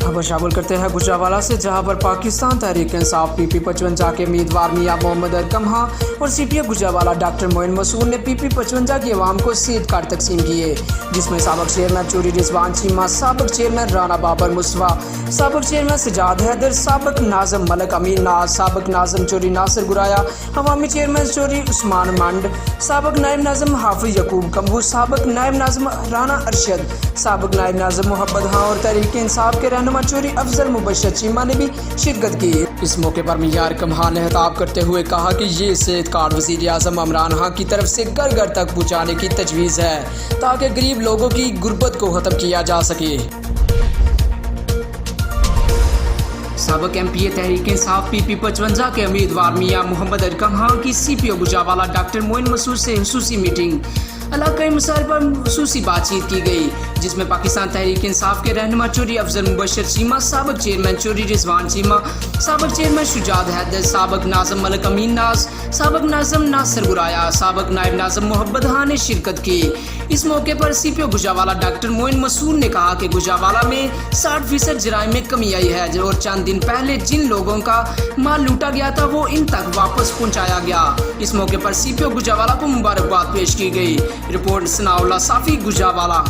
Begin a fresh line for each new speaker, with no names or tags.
खबर शामिल करते हैं गुजरांवाला से, जहां पर पाकिस्तान तहरीक इंसाफ PP 55 के उम्मीदवार मियां मोहम्मद अरकम और CPA गुजरांवाला डॉक्टर मोइन मसूद ने PP 55 की अवाम को सेहत कार्ड तकसीम किए, जिसमें साबिक चेयरमैन चौधरी रिजवान चीमा, साबिक चेयरमैन राना बाबर मुस्तफा, साबिक चेयरमैन सजाद हैदर, साबिक नाज़म मलक अमीन नाज, साबिक नाज़म चौधरी नासिर गुराया, अवामी चेयरमैन चौधरी उस्मान मंड, साबिक नायब नाज़म हाफिज यकूब कम्बू, साबिक नायब नाज़म राना अरशद, साबिक नायब नाज़म मोहब्बत और तहरीक इंसाफ के रहनुमा चौधरी अफजल मुबशर चीमा ने भी शिरकत की। इस मौके पर मियां अरकम ने खिताब करते हुए कहा कि ये सेहत कार्ड वज़ीर आज़म इमरान खान की तरफ से घर घर तक पहुँचाने की तजवीज़ है, ताकि गरीब लोगों की गुर्बत को ख़त्म किया जा सके। साबिक MPA तहरीक इंसाफ PP 55 के उम्मीदवार मियां मोहम्मद अरकम की CPO गुजरांवाला डॉक्टर मोइन मसूद से खुसूसी मीटिंग, इलाकाई मसाइल पर खुसूसी बातचीत की गई, जिसमें पाकिस्तान तहरीक इंसाफ के रहनुमा चौधरी अफजल मुबशर चीमा, साबिक चेयरमैन चौधरी रिजवान चीमा, साबिक चेयरमैन सजाद हैदर, साबिक नाज़म मलक अमीन नाज, साबिक नाज़म नासिर गुराया, साबिक नायब नाज़म मोहब्बत ने शिरकत की। इस मौके पर CPO गुजरांवाला डॉक्टर मोइन मसूद ने कहा कि गुजरांवाला में 60% जराइम में कमी आई है और चंद दिन पहले जिन लोगों का माल लूटा गया था वो इन तक वापस पहुंचाया गया। इस मौके पर CPO गुजरांवाला को मुबारकबाद पेश की गई। रिपोर्ट सनाउल्लाह साफी गुजरांवाला।